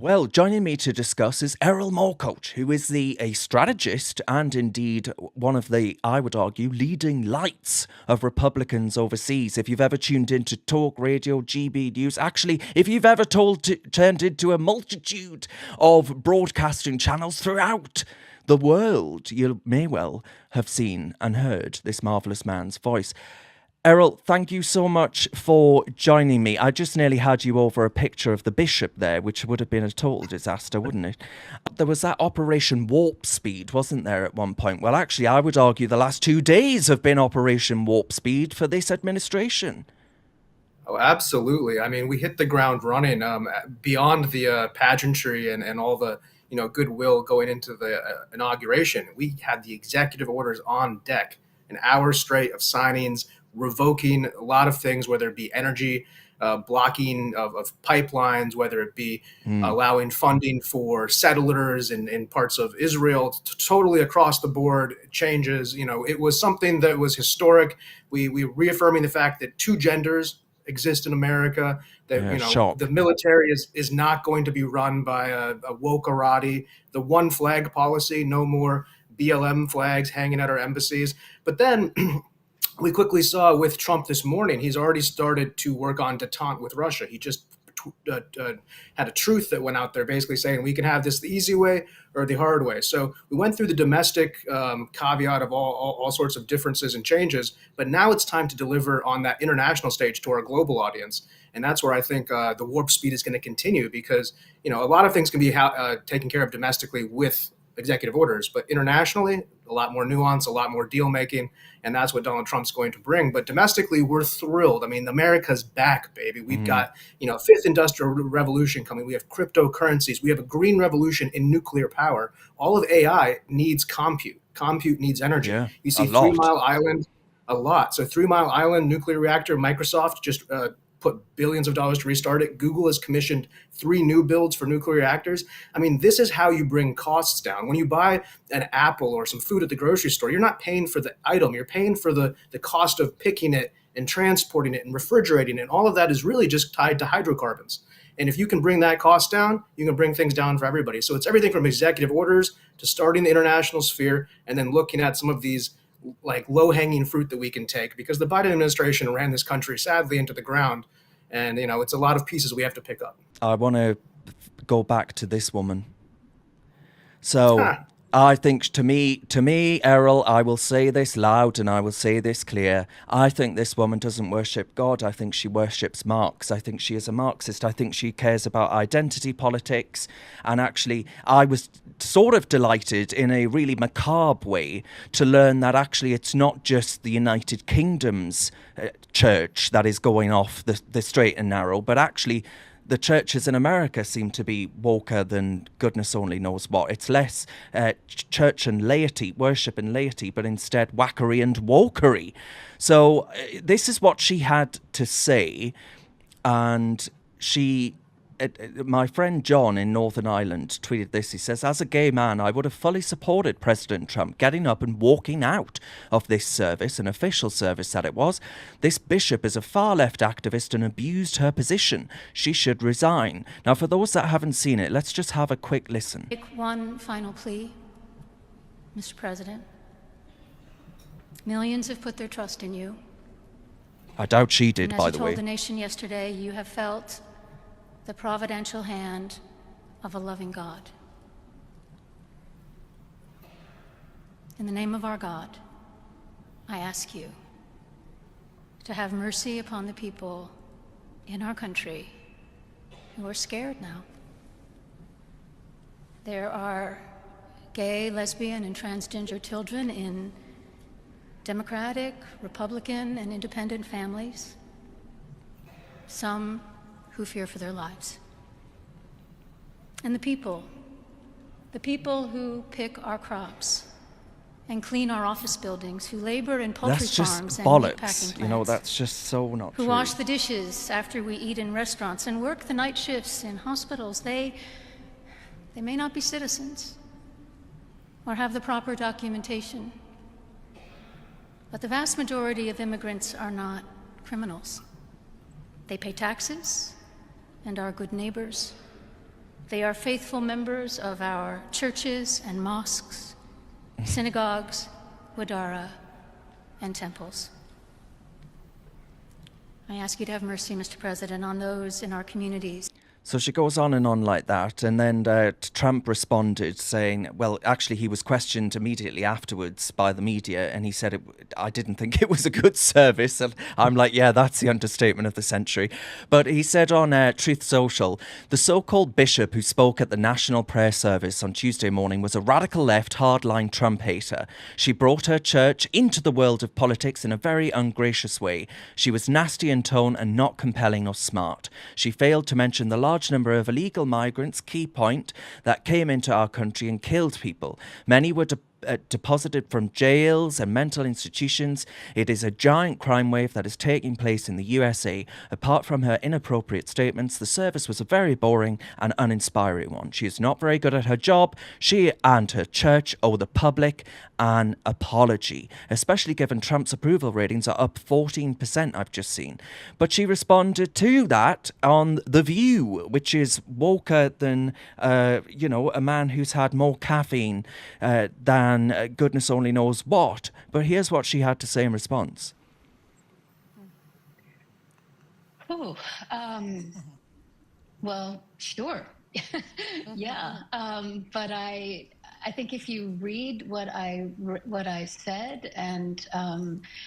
Well, joining me to discuss is Erol Morkoc, who is a strategist and indeed one of the, I would argue, leading lights of Republicans overseas. If you've ever tuned into talk radio, GB News, actually, if you've ever turned into a multitude of broadcasting channels throughout the world, you may well have seen and heard this marvellous man's voice. Erol, thank you so much for joining me. I just nearly had you over a picture of the bishop there, which would have been a total disaster, wouldn't it? There was that Operation Warp Speed, wasn't there, at one point? Well, actually, I would argue the last 2 days have been Operation Warp Speed for this administration. Oh, absolutely. I mean, we hit the ground running beyond the pageantry and all the goodwill going into the inauguration. We had the executive orders on deck, an hour straight of signings, revoking a lot of things, whether it be energy, blocking of pipelines, whether it be allowing funding for settlers in parts of Israel, totally across the board changes. It was something that was historic. We reaffirming the fact that two genders exist in America, that Shock. the military is not going to be run by a wokerati, the one flag policy, no more BLM flags hanging at our embassies. But then we quickly saw with Trump this morning, he's already started to work on detente with Russia. He just had a truth that went out there basically saying we can have this the easy way or the hard way. So we went through the domestic caveat of all sorts of differences and changes, but now it's time to deliver on that international stage to our global audience. And that's where I think the warp speed is going to continue, because a lot of things can be taken care of domestically with executive orders, but internationally, a lot more nuance, a lot more deal making, and that's what Donald Trump's going to bring. But domestically, we're thrilled. I mean, America's back, baby. We've got, fifth industrial revolution coming. We have cryptocurrencies. We have a green revolution in nuclear power. All of AI needs compute. Compute needs energy. Yeah, You see a lot. 3 Mile Island, a lot. So 3 Mile Island nuclear reactor, Microsoft just put billions of dollars to restart it. Google has commissioned 3 new builds for nuclear reactors. I mean, this is how you bring costs down. When you buy an apple or some food at the grocery store, you're not paying for the item. You're paying for the cost of picking it and transporting it and refrigerating it. And all of that is really just tied to hydrocarbons. And if you can bring that cost down, you can bring things down for everybody. So it's everything from executive orders to starting the international sphere and then looking at some of these like low-hanging fruit that we can take, because the Biden administration ran this country sadly into the ground, and it's a lot of pieces we have to pick up. I want to go back to this woman. So I think to me, Erol, I will say this loud and I will say this clear. I think this woman doesn't worship God. I think she worships Marx. I think she is a Marxist. I think she cares about identity politics. And actually, I was sort of delighted in a really macabre way to learn that actually it's not just the United Kingdom's church that is going off the straight and narrow, but actually the churches in America seem to be woker than goodness only knows what. It's less church and laity, worship and laity, but instead whackery and wokery. So this is what she had to say. And my friend John in Northern Ireland tweeted this. He says, as a gay man, I would have fully supported President Trump getting up and walking out of this service, an official service that it was. This bishop is a far-left activist and abused her position. She should resign. Now, for those that haven't seen it, let's just have a quick listen. Make one final plea, Mr. President. Millions have put their trust in you. I doubt she did, by the way. As you told the nation yesterday, you have felt the providential hand of a loving God. In the name of our God, I ask you to have mercy upon the people in our country who are scared now. There are gay, lesbian, and transgender children in Democratic, Republican, and independent families. Some who fear for their lives. And the people who pick our crops and clean our office buildings, who labor in poultry farms and meat packing plants. That's just so not true. Who wash the dishes after we eat in restaurants and work the night shifts in hospitals. They may not be citizens or have the proper documentation, but the vast majority of immigrants are not criminals. They pay taxes and are good neighbors, They are faithful members of our churches and mosques, synagogues, wadara, and temples. I ask you to have mercy, Mr. President, on those in our communities. So she goes on and on like that, and then Trump responded saying, well, actually he was questioned immediately afterwards by the media, and he said, I didn't think it was a good service. And I'm like, yeah, that's the understatement of the century. But he said on Truth Social, the so-called bishop who spoke at the National Prayer Service on Tuesday morning was a radical left hardline Trump hater. She brought her church into the world of politics in a very ungracious way. She was nasty in tone and not compelling or smart. She failed to mention the large number of illegal migrants, key point, that came into our country and killed people. Many were deposited from jails and mental institutions. It is a giant crime wave that is taking place in the USA. Apart from her inappropriate statements, the service was a very boring and uninspiring one. She is not very good at her job. She and her church owe the public an apology, especially given Trump's approval ratings are up 14%, I've just seen. But she responded to that on The View, which is woker than, a man who's had more caffeine than goodness only knows what. But here's what she had to say in response. Oh, well, sure. Yeah. But I think if you read what I said, and I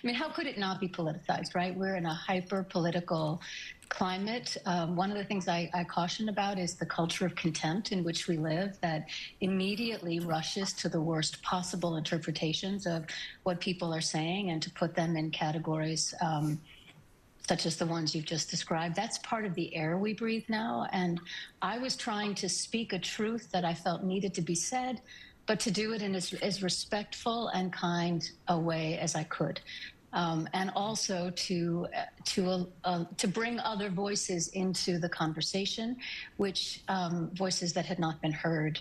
mean, how could it not be politicized, right? We're in a hyper political climate. One of the things I caution about is the culture of contempt in which we live that immediately rushes to the worst possible interpretations of what people are saying and to put them in categories such as the ones you've just described. That's part of the air we breathe now. And I was trying to speak a truth that I felt needed to be said, but to do it in as respectful and kind a way as I could. And also to bring other voices into the conversation, which voices that had not been heard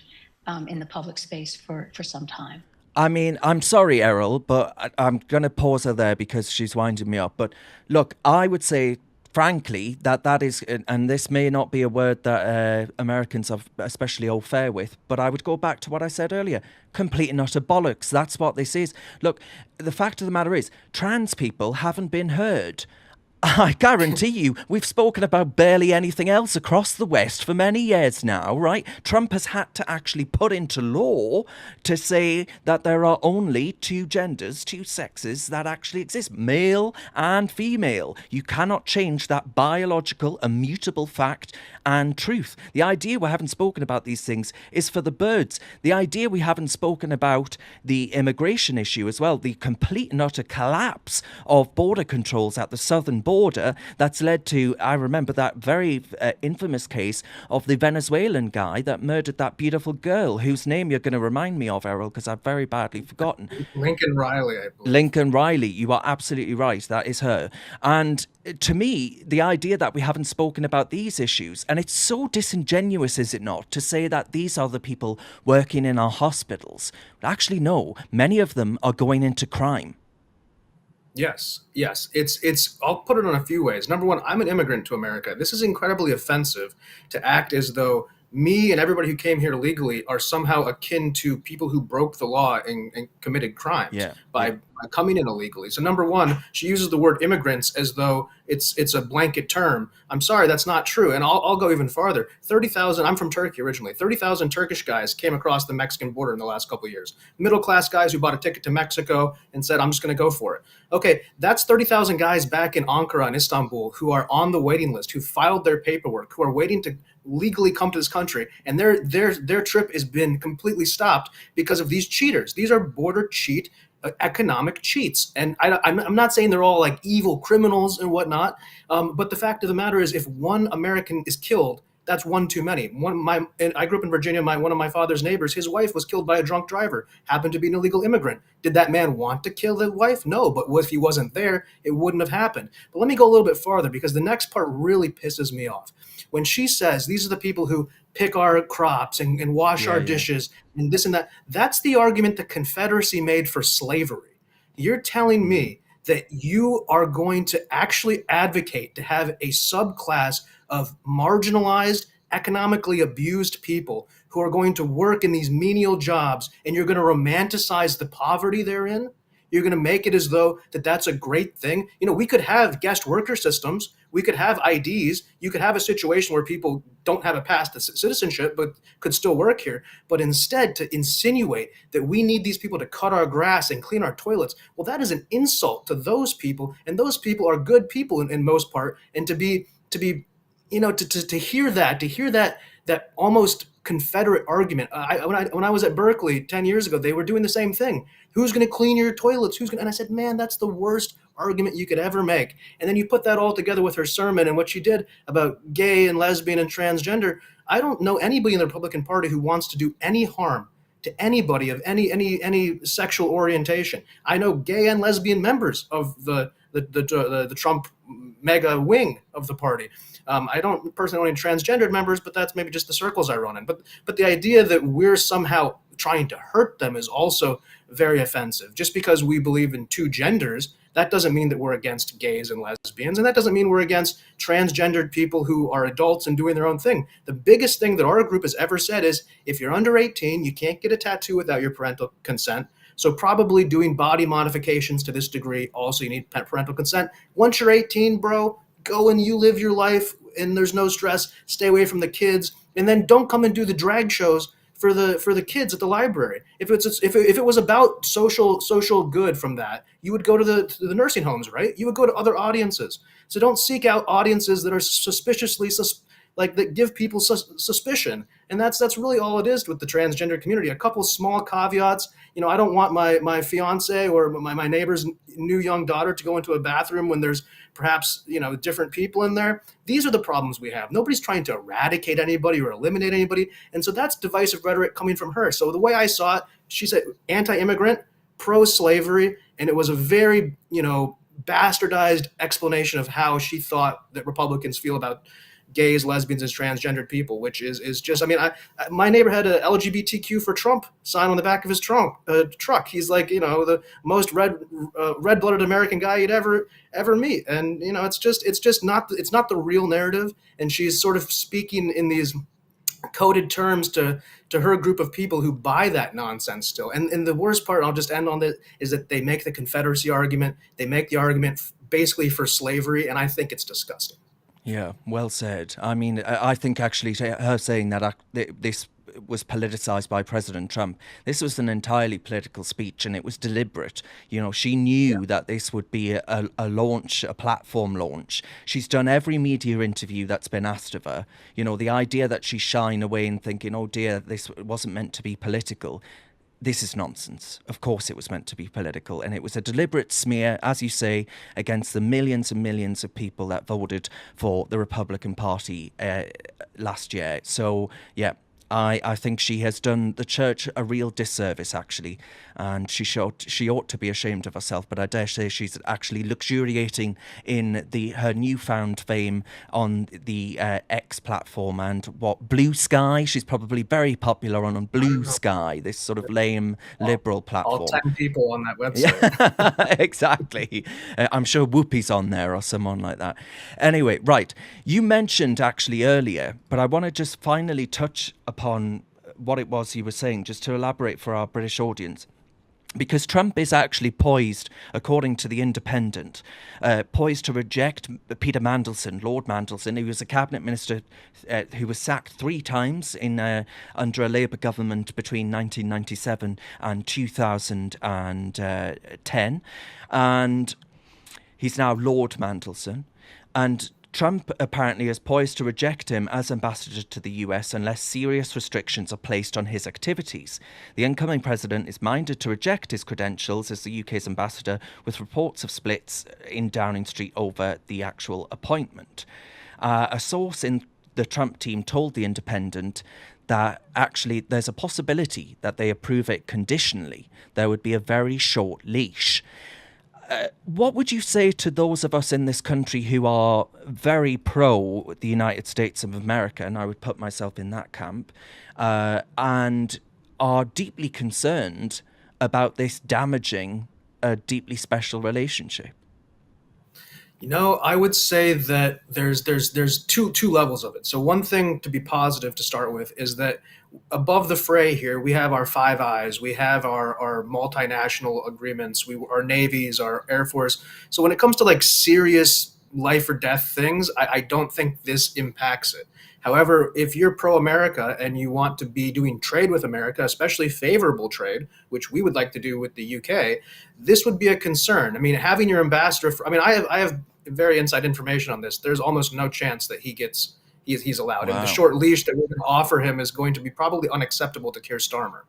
in the public space for some time. I mean, I'm sorry, Errol, but I'm going to pause her there because she's winding me up. But look, I would say, frankly, that is, and this may not be a word that Americans are especially au fait with, but I would go back to what I said earlier. Complete and utter bollocks. That's what this is. Look, the fact of the matter is, trans people haven't been heard. I guarantee you, we've spoken about barely anything else across the West for many years now, right? Trump has had to actually put into law to say that there are only two genders, two sexes that actually exist, male and female. You cannot change that biological, immutable fact and truth. The idea we haven't spoken about these things is for the birds. The idea we haven't spoken about the immigration issue as well, the complete and utter collapse of border controls at the southern border that's led to, I remember that very infamous case of the Venezuelan guy that murdered that beautiful girl whose name you're going to remind me of, Errol, because I've very badly forgotten. Lincoln Riley, I believe. Lincoln Riley, you are absolutely right. That is her. And to me, the idea that we haven't spoken about these issues, and it's so disingenuous, is it not, to say that these are the people working in our hospitals. But actually, no, many of them are going into crime. Yes. It's. I'll put it in a few ways. Number one, I'm an immigrant to America. This is incredibly offensive to act as though me and everybody who came here legally are somehow akin to people who broke the law and committed crimes by coming in illegally. So number one, she uses the word immigrants as though it's a blanket term. I'm sorry, that's not true. And I'll go even farther. 30,000, I'm from Turkey originally, 30,000 Turkish guys came across the Mexican border in the last couple of years. Middle-class guys who bought a ticket to Mexico and said, I'm just going to go for it. Okay, that's 30,000 guys back in Ankara and Istanbul who are on the waiting list, who filed their paperwork, who are waiting to legally come to this country, and their trip has been completely stopped because of these cheaters. These are border cheat, economic cheats. And I'm not saying they're all like evil criminals and whatnot, but the fact of the matter is, if one American is killed, that's one too many. I grew up in Virginia. One of my father's neighbors, his wife was killed by a drunk driver, happened to be an illegal immigrant. Did that man want to kill the wife? No, but if he wasn't there, it wouldn't have happened. But let me go a little bit farther, because the next part really pisses me off. When she says these are the people who pick our crops and wash our dishes and this and that, that's the argument the Confederacy made for slavery. You're telling me that you are going to actually advocate to have a subclass of marginalized, economically abused people who are going to work in these menial jobs, and you're going to romanticize the poverty they're in. You're going to make it as though that's a great thing. We could have guest worker systems. We could have IDs. You could have a situation where people don't have a path to citizenship but could still work here. But instead, to insinuate that we need these people to cut our grass and clean our toilets, well, that is an insult to those people. And those people are good people in most part. And to hear that almost Confederate argument. When I was at Berkeley 10 years ago, they were doing the same thing. Who's going to clean your toilets? And I said, man, that's the worst argument you could ever make. And then you put that all together with her sermon and what she did about gay and lesbian and transgender. I don't know anybody in the Republican Party who wants to do any harm to anybody of any sexual orientation. I know gay and lesbian members of the Trump mega wing of the party. I don't personally know any transgendered members, but that's maybe just the circles I run in. But the idea that we're somehow trying to hurt them is also very offensive. Just because we believe in two genders, that doesn't mean that we're against gays and lesbians, and that doesn't mean we're against transgendered people who are adults and doing their own thing. The biggest thing that our group has ever said is, if you're under 18, you can't get a tattoo without your parental consent. So probably doing body modifications to this degree, also you need parental consent. Once you're 18, bro, go and you live your life and there's no stress. Stay away from the kids, and then don't come and do the drag shows for the kids at the library. If it was about social good from that, you would go to the nursing homes, right? You would go to other audiences. So don't seek out audiences that are suspiciously that give people suspicion. And that's really all it is with the transgender community. A couple small caveats. I don't want my fiance or my neighbor's new young daughter to go into a bathroom when there's perhaps different people in there. These are the problems we have. Nobody's trying to eradicate anybody or eliminate anybody. And so that's divisive rhetoric coming from her. So the way I saw it, she said anti-immigrant, pro-slavery, and it was a very bastardized explanation of how she thought that Republicans feel about gays, lesbians, and transgendered people, which is just, my neighbor had a LGBTQ for Trump sign on the back of his truck. He's like, the most red-blooded American guy you'd ever meet. And, it's not the real narrative. And she's sort of speaking in these coded terms to her group of people who buy that nonsense still. And the worst part, I'll just end on this, is that they make the Confederacy argument. They make the argument basically for slavery. And I think it's disgusting. Yeah, well said. I think actually her saying that this was politicized by President Trump, this was an entirely political speech, and it was deliberate. She knew that this would be a launch, a platform launch. She's done every media interview that's been asked of her. The idea that she's shying away and thinking, oh dear, this wasn't meant to be political. This is nonsense. Of course it was meant to be political, and it was a deliberate smear, as you say, against the millions and millions of people that voted for the Republican Party last year. So, yeah, I think she has done the church a real disservice, actually, and she ought to be ashamed of herself. But I dare say she's actually luxuriating in her newfound fame on the X platform and Blue Sky. She's probably very popular on Blue Sky, this sort of lame liberal platform. All 10 people on that website. Yeah, exactly. I'm sure Whoopi's on there or someone like that. Anyway, right. You mentioned actually earlier, but I want to just finally touch upon what it was you were saying, just to elaborate for our British audience. Because Trump is actually poised, according to The Independent, poised to reject Peter Mandelson, Lord Mandelson, who was a cabinet minister who was sacked 3 times under a Labour government between 1997 and 2010. And he's now Lord Mandelson. And Trump apparently is poised to reject him as ambassador to the US unless serious restrictions are placed on his activities. The incoming president is minded to reject his credentials as the UK's ambassador, with reports of splits in Downing Street over the actual appointment. A source in the Trump team told The Independent that actually there's a possibility that they approve it conditionally. There would be a very short leash. What would you say to those of us in this country who are very pro the United States of America, and I would put myself in that camp, and are deeply concerned about this damaging a deeply special relationship? I would say that there's two levels of it. So one thing to be positive to start with is that above the fray here, we have our Five Eyes, we have our multinational agreements, our navies, our Air Force. So when it comes to like serious life or death things, I don't think this impacts it. However, if you're pro-America and you want to be doing trade with America, especially favorable trade, which we would like to do with the UK, this would be a concern. I mean, having your ambassador, I have very inside information on this. There's almost no chance that he's allowed. And the Wow. short leash that we're going to offer him is going to be probably unacceptable to Keir Starmer.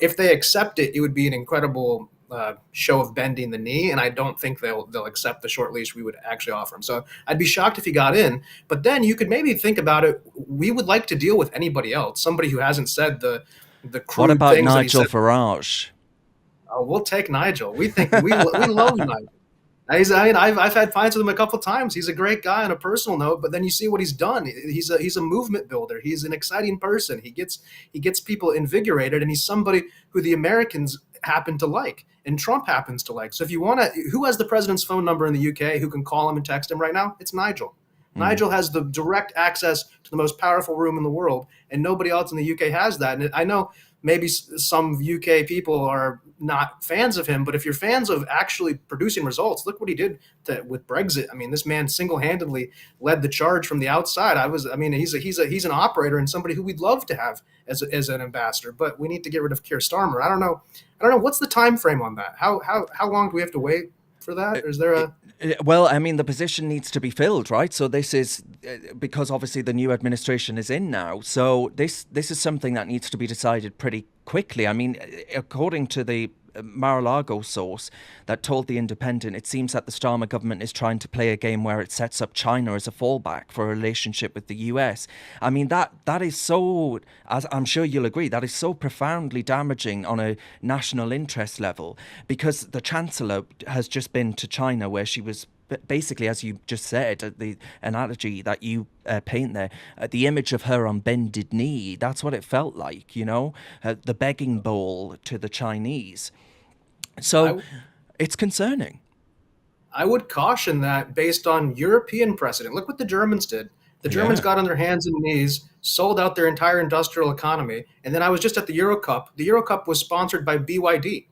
If they accept it, it would be an incredible show of bending the knee, and I don't think they'll accept the short leash we would actually offer him. So I'd be shocked if he got in. But then you could maybe think about it. We would like to deal with anybody else, somebody who hasn't said the What crude about things that he Nigel said. Farage? Oh, we'll take Nigel. We love Nigel. I've had fights with him a couple of times. He's a great guy on a personal note, but then you see what he's done. He's a movement builder. He's an exciting person. He gets people invigorated, and he's somebody who the Americans happen to like, and Trump happens to like. So if you want to, who has the president's phone number in the UK? Who can call him and text him right now? It's Nigel. Nigel has the direct access to the most powerful room in the world, and nobody else in the UK has that. And I know maybe some UK people are not fans of him, but if you're fans of actually producing results, look what he did with Brexit. I mean, this man single-handedly led the charge from the outside. He's an operator and somebody who we'd love to have as an ambassador, but we need to get rid of Keir Starmer. I don't know what's the time frame on that. How long do we have to wait for that? Or is there a Well, I mean, the position needs to be filled, right? So this is because obviously the new administration is in now. So this is something that needs to be decided pretty quickly. I mean, according to the Mar-a-Lago source that told The Independent, it seems that the Starmer government is trying to play a game where it sets up China as a fallback for a relationship with the US. I mean, that is so, as I'm sure you'll agree, that is so profoundly damaging on a national interest level, because the Chancellor has just been to China where she was basically, as you just said, the analogy that you paint there, the image of her on bended knee, that's what it felt like, the begging bowl to the Chinese. So I, it's concerning. I would caution that based on European precedent. Look what the Germans did. The Germans Yeah. got on their hands and knees, sold out their entire industrial economy, and then I was just at the Euro Cup. The Euro Cup was sponsored by BYD.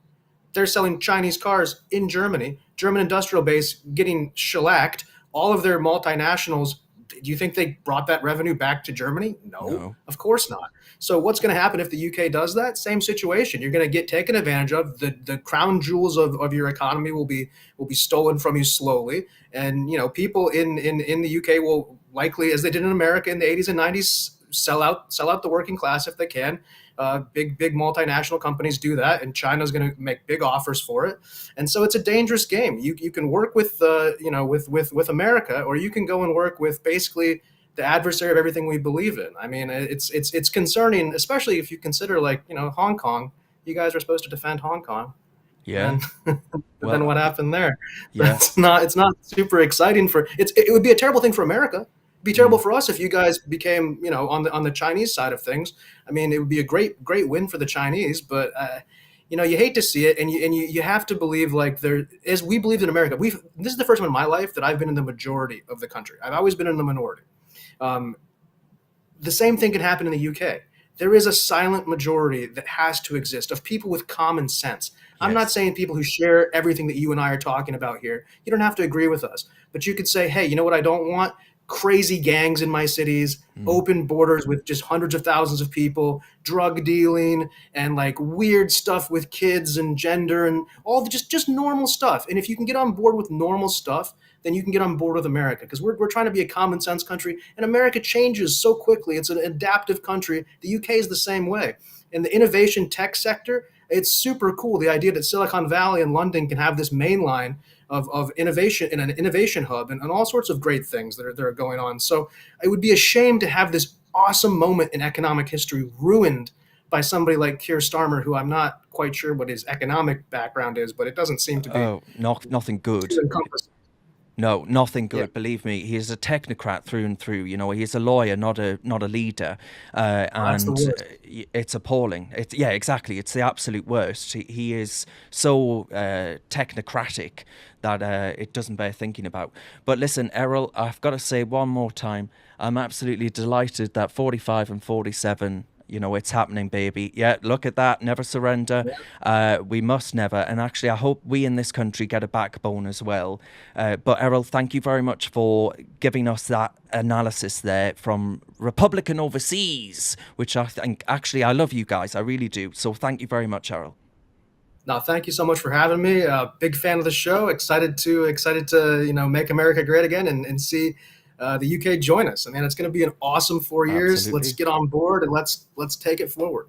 They're selling Chinese cars in Germany, German industrial base getting shellacked. All of their multinationals, do you think they brought that revenue back to Germany? No, No. of course not. So what's going to happen if the UK does that? Same situation. You're going to get taken advantage of. The crown jewels of your economy will be stolen from you slowly. And people in the UK will likely, as they did in America in the 80s and 90s, sell out the working class if they can. Big multinational companies do that, and China's going to make big offers for it. And so it's a dangerous game. You can work with with America, or you can go and work with basically the adversary of everything we believe in. I mean, it's concerning, especially if you consider Hong Kong. You guys are supposed to defend Hong Kong, Yeah. and but then Well, what happened there? yeah. It's not super exciting for it would be a terrible thing for America. It'd be terrible for us if you guys became on the Chinese side of things. I mean, it would be a great win for the Chinese, but you hate to see it, and you have to believe like there as we believed in America. This is the first time in my life that I've been in the majority of the country. I've always been in the minority. Um, the same thing can happen in the UK. There is a silent majority that has to exist of people with common sense. I'm not Yes. saying people who share everything that you and I are talking about here. You don't have to agree with us, but you could say, hey, you know what I don't want? Crazy gangs in my cities, open borders with just hundreds of thousands of people, drug dealing, and like weird stuff with kids and gender and all just normal stuff. And if you can get on board with normal stuff, then you can get on board with America, because we're trying to be a common sense country, and America changes so quickly. It's an adaptive country. The UK is the same way. In the innovation tech sector, it's super cool. The idea that Silicon Valley and London can have this main line of innovation in an innovation hub and all sorts of great things that are going on. So it would be a shame to have this awesome moment in economic history ruined by somebody like Keir Starmer, who I'm not quite sure what his economic background is, but it doesn't seem to be Oh, nothing good. too encompassing. No, nothing good. Yeah. Believe me, he is a technocrat through and through. You know, he's a lawyer, not a leader, That's the and worst. it's appalling. Yeah, exactly. It's the absolute worst. He is so technocratic that it doesn't bear thinking about. But listen, Errol, I've got to say one more time, I'm absolutely delighted that 45 and 47. You know, it's happening, baby. Yeah, look at that. Never surrender. We must never. And actually, I hope we in this country get a backbone as well. But Errol, thank you very much for giving us that analysis there from Republican Overseas, which I think, actually, I love you guys. I really do. So thank you very much, Errol. No, thank you so much for having me. Big fan of the show. Excited to make America great again and see the UK join us. I mean, it's going to be an awesome 4 years. Let's Absolutely. get on board and let's take it forward.